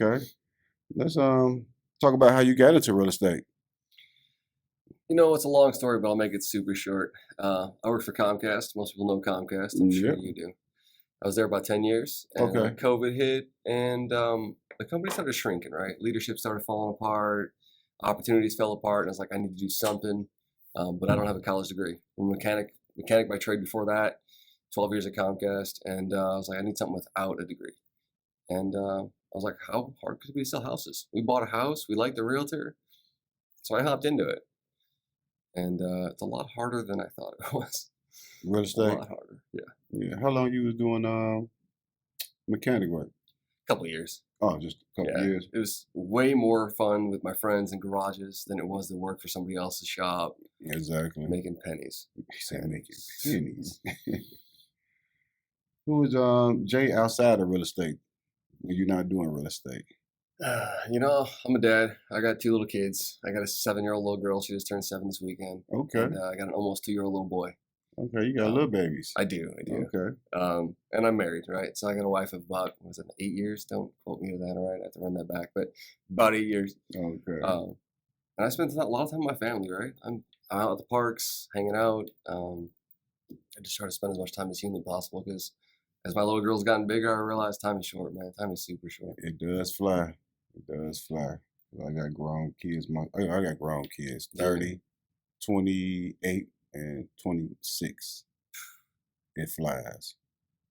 Okay. Let's talk about how you got into real estate. It's a long story, but I'll make it super short. I worked for Comcast. Most people know Comcast. I'm sure Yep. you do. I was there about 10 years, and Okay. COVID hit, and the company started shrinking, right? Leadership started falling apart, opportunities fell apart, and I was like, I need to do something, but I don't have a college degree. I'm a mechanic by trade before that, 12 years at Comcast, and I was like, I need something without a degree. And I was like, how hard could it be to sell houses? We bought a house, we liked the realtor, so I hopped into it. And it's a lot harder than I thought it was. Real A estate. lot harder, yeah. Yeah. How long you was doing mechanic work? A couple of years. Oh, just a couple years. It was way more fun with my friends in garages than it was to work for somebody else's shop. Exactly. Making pennies. He said making pennies. Who is Jay outside of real estate when you're not doing real estate? I'm a dad. I got 2 little kids. I got a 7-year-old little girl. She just turned 7 this weekend. Okay. And I got an almost 2-year-old little boy. Okay, you got little babies. I do. Okay. And I'm married, right? So I got a wife of about, 8 years? Don't quote me to that, all right? I have to run that back. But about 8 years. Okay. And I spent a lot of time with my family, right? I'm out at the parks, hanging out. I just try to spend as much time as humanly possible because as my little girl's gotten bigger, I realized time is short, man. Time is super short. It does fly. It does fly. I got grown kids. I got grown kids. 30, 28, and 26. It flies.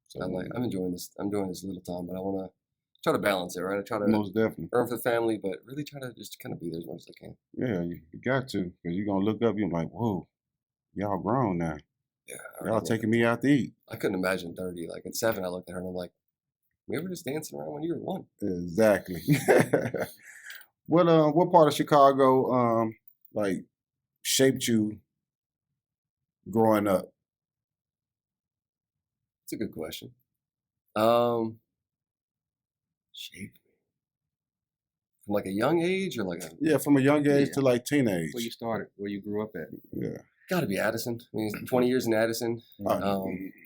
So I'm enjoying this. I'm enjoying this little time, but I want to try to balance it, right? I try to most definitely earn for the family, but really try to just kind of be there as much as I can. Yeah, you got to, because you're gonna look up. You're like, whoa, y'all grown now. Yeah, Y'all taking me out to eat. I couldn't imagine 30. Like at 7, I looked at her and I'm like, we were just dancing around when you were 1. Exactly. What part of Chicago like shaped you growing up? It's a good question. Shape me from like a young age or like from a young age to like teenage. Where you started, where you grew up at. Yeah. Got to be Addison. I mean, 20 years in Addison. I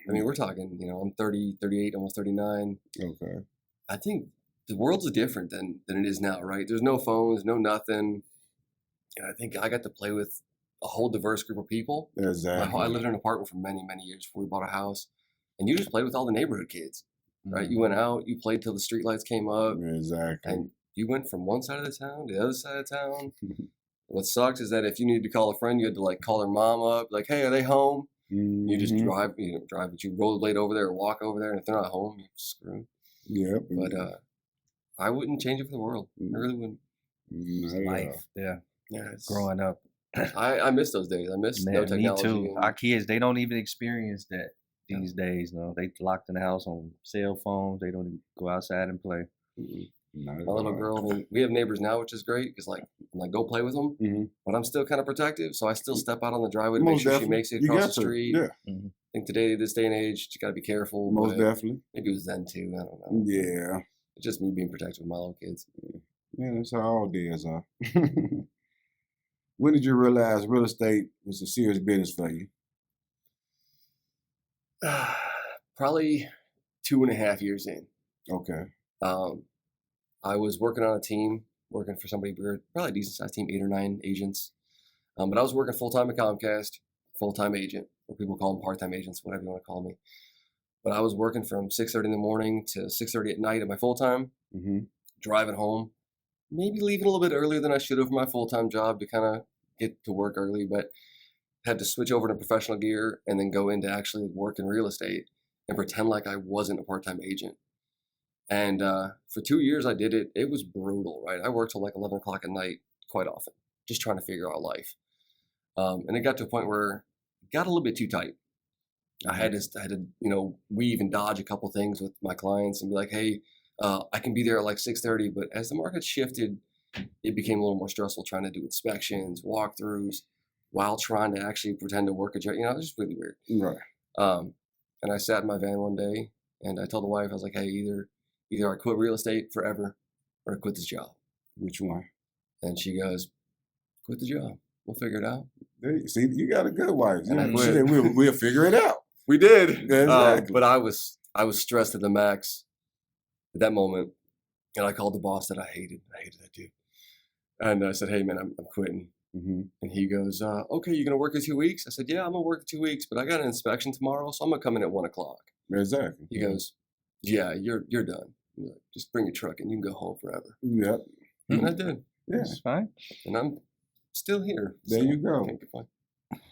mean, we're talking, I'm 30, 38, almost 39. Okay. I think the world's different than it is now, right? There's no phones, no nothing. And I think I got to play with a whole diverse group of people. Exactly. I lived in an apartment for many, many years before we bought a house. And you just played with all the neighborhood kids, right? You went out, you played till the streetlights came up. Exactly. And you went from one side of the town to the other side of town. What sucks is that if you needed to call a friend, you had to like call their mom up, like, hey, are they home? You just drive, but you rollerblade over there or walk over there, and if they're not home, you're screwed. Yep. But I wouldn't change it for the world. I really wouldn't. Life, yeah. Growing up. I miss those days. I miss no technology. Me too. Our kids, they don't even experience that these days. No, they locked in the house on cell phones. They don't even go outside and play. My little girl, I mean, we have neighbors now, which is great because I'm like, go play with them. But I'm still kind of protective, so I still step out on the driveway to make sure she makes it across the street. Yeah. I think this day and age, you got to be careful. Most definitely. Maybe it was then too. I don't know. Yeah. It's just me being protective of my little kids. Yeah, that's how all days are. When did you realize real estate was a serious business for you? Probably 2.5 years in. Okay. I was working on a team, working for somebody, we were probably a decent sized team, 8 or 9 agents. But I was working full-time at Comcast, full-time agent, or people call them part-time agents, whatever you want to call me. But I was working from 6:30 in the morning to 6:30 at night at my full-time, driving home, maybe leaving a little bit earlier than I should have for my full-time job to kind of get to work early, but had to switch over to professional gear and then go into actually work in real estate and pretend like I wasn't a part-time agent. And for 2 years I did it. It was brutal, right? I worked till like 11 o'clock at night quite often, just trying to figure out life. And it got to a point where it got a little bit too tight. I had to, weave and dodge a couple things with my clients and be like, hey, I can be there at like 6:30. But as the market shifted, it became a little more stressful trying to do inspections, walkthroughs, while trying to actually pretend to work a job. It was just really weird. Right. And I sat in my van one day and I told the wife, I was like, hey, either I quit real estate forever or I quit this job. Which one? And she goes, quit the job. We'll figure it out. See, you got a good wife. And I She quit. said, we'll figure it out. We did. Exactly. But I was stressed to the max at that moment. And I called the boss that I hated that dude. And I said, hey, man, I'm quitting. Mm-hmm. And he goes, okay, you're going to work the 2 weeks? I said, yeah, I'm going to work the 2 weeks, but I got an inspection tomorrow, so I'm going to come in at 1 o'clock. Exactly. He goes, yeah, you're done. He's like, just bring your truck and you can go home forever. Yep. And I did. Yeah. That's fine. And I'm still here. There so you go. Can't complain.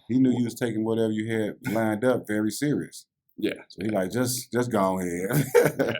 He knew you was taking whatever you had lined up very serious. Yeah. So he like, just go ahead.